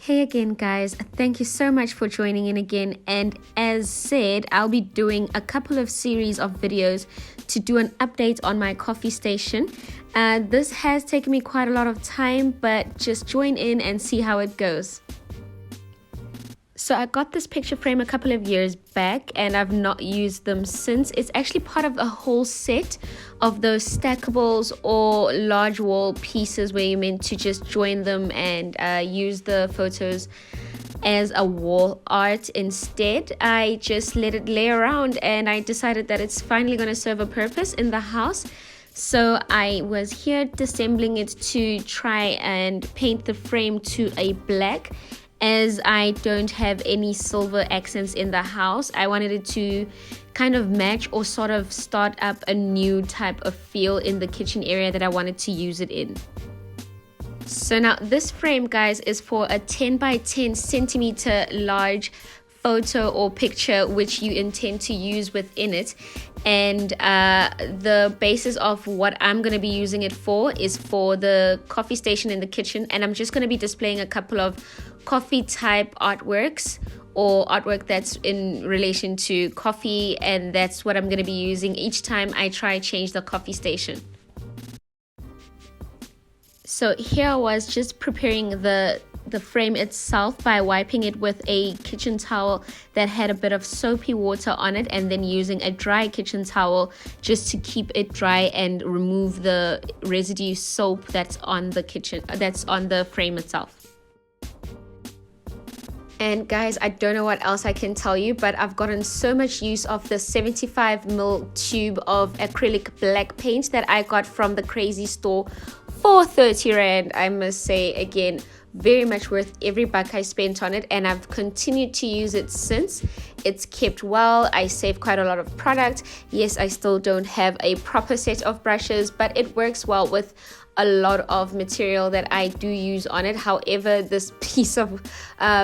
Hey again guys, thank you so much for joining in again, and as said, I'll be doing a couple of series of videos to do an update on my coffee station. This has taken me quite a lot of time, but just join in and see how it goes. So I got this picture frame a couple of years back and I've not used them since. It's actually part of a whole set of those stackables or large wall pieces where you're meant to just join them and use the photos as a wall art instead. I just let it lay around and I decided that it's finally going to serve a purpose in the house. So I was here disassembling it to try and paint the frame to a black. As I don't have any silver accents in the house, I wanted it to kind of match or sort of start up a new type of feel in the kitchen area that I wanted to use it in. So now this frame, guys, is for a 10 by 10 centimeter large photo or picture which you intend to use within it. And the basis of what I'm going to be using it for is for the coffee station in the kitchen, and I'm just going to be displaying a couple of coffee type artworks or artwork that's in relation to coffee, and that's what I'm going to be using each time I try change the coffee station. So here I was just preparing the frame itself by wiping it with a kitchen towel that had a bit of soapy water on it, and then using a dry kitchen towel just to keep it dry and remove the residue soap that's on the frame itself. And guys, I don't know what else I can tell you, but I've gotten so much use of the 75ml tube of acrylic black paint that I got from the Crazy store for 30 Rand. I must say again, very much worth every buck I spent on it, and I've continued to use it since. It's kept well. I saved quite a lot of product. Yes, I still don't have a proper set of brushes, but it works well with a lot of material that I do use on it. However, this piece of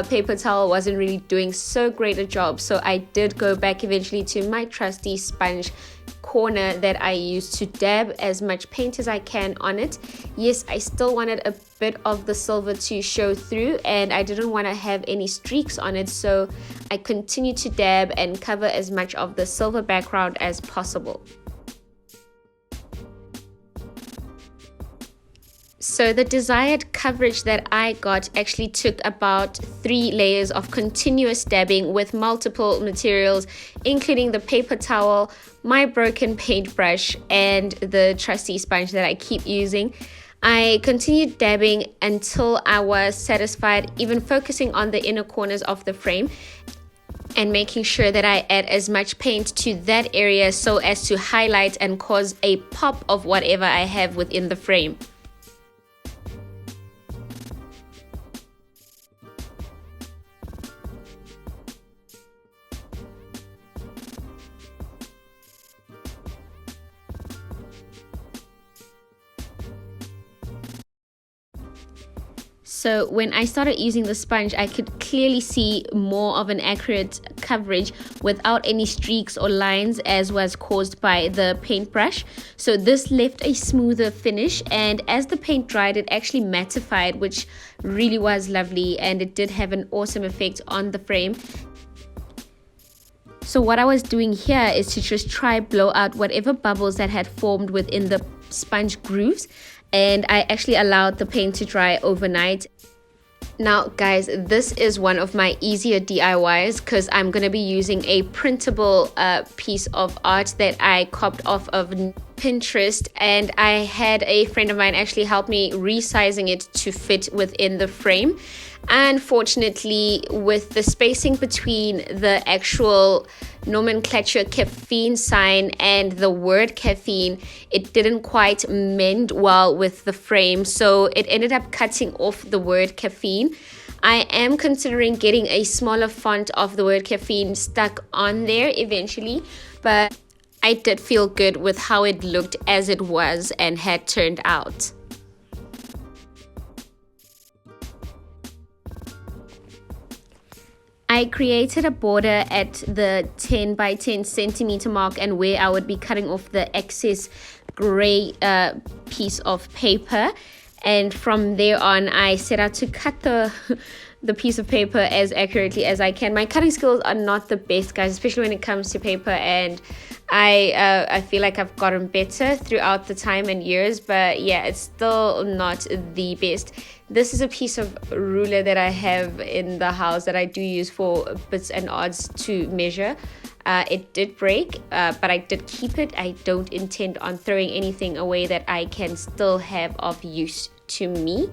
paper towel wasn't really doing so great a job, so I did go back eventually to my trusty sponge corner that I use to dab as much paint as I can on it. Yes, I still wanted a bit of the silver to show through, and I didn't want to have any streaks on it, so I continued to dab and cover as much of the silver background as possible. So the desired coverage that I got actually took about 3 layers of continuous dabbing with multiple materials, including the paper towel, my broken paintbrush, and the trusty sponge that I keep using. I continued dabbing until I was satisfied, even focusing on the inner corners of the frame and making sure that I add as much paint to that area so as to highlight and cause a pop of whatever I have within the frame. So when I started using the sponge, I could clearly see more of an accurate coverage without any streaks or lines as was caused by the paintbrush. So this left a smoother finish, and as the paint dried, it actually mattified, which really was lovely, and it did have an awesome effect on the frame. So what I was doing here is to just try blow out whatever bubbles that had formed within the sponge grooves, and I actually allowed the paint to dry overnight. Now guys, this is one of my easier DIYs because I'm going to be using a printable piece of art that I copied off of Pinterest, and I had a friend of mine actually help me resizing it to fit within the frame. Unfortunately, with the spacing between the actual nomenclature caffeine sign and the word caffeine, it didn't quite mend well with the frame, so it ended up cutting off the word caffeine. I am considering getting a smaller font of the word caffeine stuck on there eventually, but I did feel good with how it looked as it was and had turned out. I created a border at the 10 by 10 centimeter mark, and where I would be cutting off the excess gray piece of paper, and from there on I set out to cut the the piece of paper as accurately as I can. My cutting skills are not the best, guys, especially when it comes to paper, and I feel like I've gotten better throughout the time and years, but yeah, it's still not the best. This is a piece of ruler that I have in the house that I do use for bits and odds to measure. It did break, but I did keep it. I don't intend on throwing anything away that I can still have of use to me.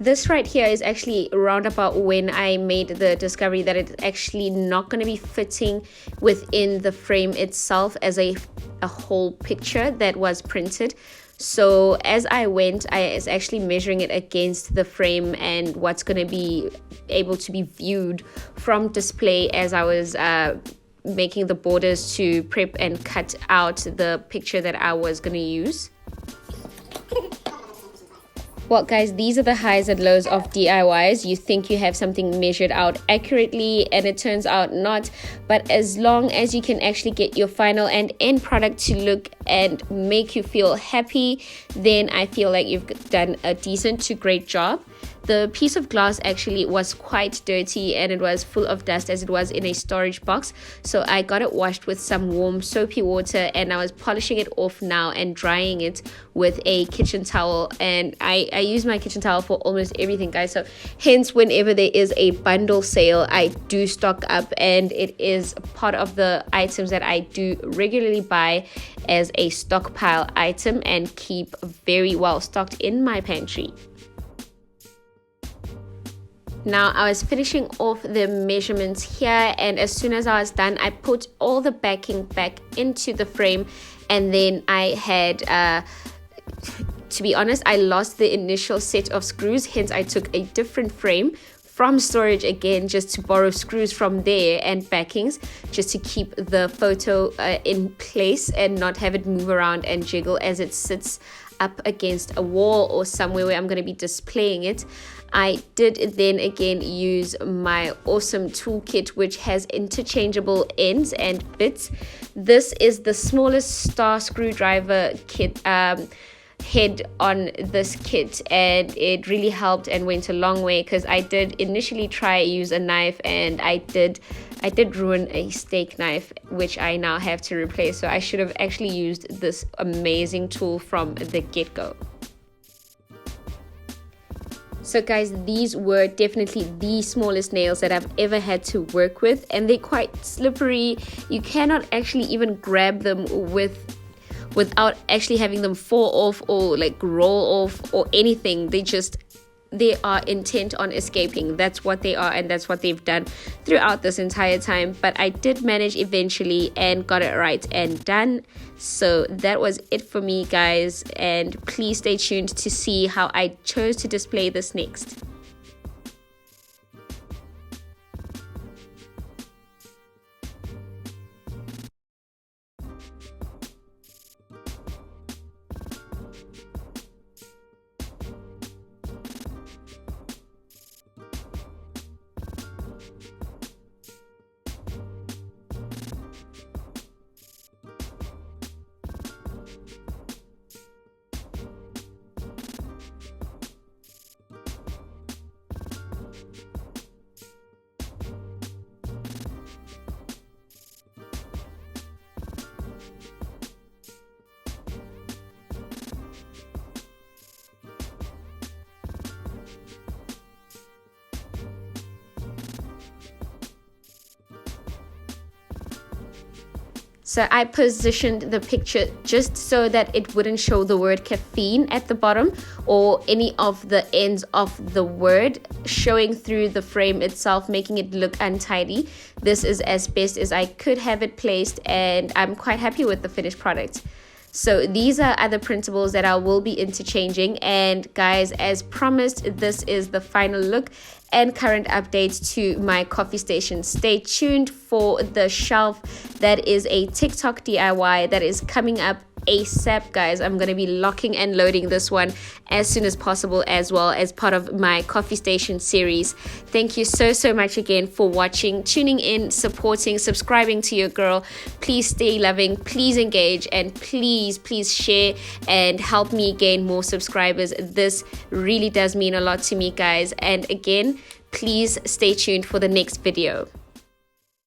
This right here is actually around about when I made the discovery that it's actually not going to be fitting within the frame itself as a whole picture that was printed. So as I went, I was actually measuring it against the frame and what's going to be able to be viewed from display as I was making the borders to prep and cut out the picture that I was going to use. Well, guys, these are the highs and lows of DIYs. You think you have something measured out accurately, and it turns out not. But as long as you can actually get your final and end product to look and make you feel happy, then I feel like you've done a decent to great job. The piece of glass actually was quite dirty and it was full of dust as it was in a storage box. So I got it washed with some warm soapy water, and I was polishing it off now and drying it with a kitchen towel. And I use my kitchen towel for almost everything, guys. So hence, whenever there is a bundle sale, I do stock up, and it is part of the items that I do regularly buy as a stockpile item and keep very well stocked in my pantry. Now I was finishing off the measurements here, and as soon as I was done, I put all the backing back into the frame, and then I had to be honest, I lost the initial set of screws, hence I took a different frame from storage again just to borrow screws from there and backings just to keep the photo in place and not have it move around and jiggle as it sits up against a wall or somewhere where I'm going to be displaying it. I did then again use my awesome toolkit, which has interchangeable ends and bits. This is the smallest star screwdriver kit head on this kit, and it really helped and went a long way, because I did initially try use a knife and I did ruin a steak knife, which I now have to replace. So I should have actually used this amazing tool from the get-go. So guys, these were definitely the smallest nails that I've ever had to work with, and they're quite slippery. You cannot actually even grab them without actually having them fall off or like roll off or anything. They are intent on escaping. That's what they are, and that's what they've done throughout this entire time. But I did manage eventually and got it right and done. So that was it for me, guys, and please stay tuned to see how I chose to display this next. So I positioned the picture just so that it wouldn't show the word caffeine at the bottom or any of the ends of the word showing through the frame itself, making it look untidy. This is as best as I could have it placed, and I'm quite happy with the finished product. So these are other printables that I will be interchanging, and guys, as promised, this is the final look and current updates to my coffee station. Stay tuned for the shelf. That is a TikTok DIY that is coming up ASAP, guys. I'm gonna be locking and loading this one as soon as possible, as well as part of my coffee station series. Thank you so much again for watching, tuning in, supporting, subscribing to your girl. Please stay loving, please engage, and please share and help me gain more subscribers. This really does mean a lot to me, guys. And again, please stay tuned for the next video.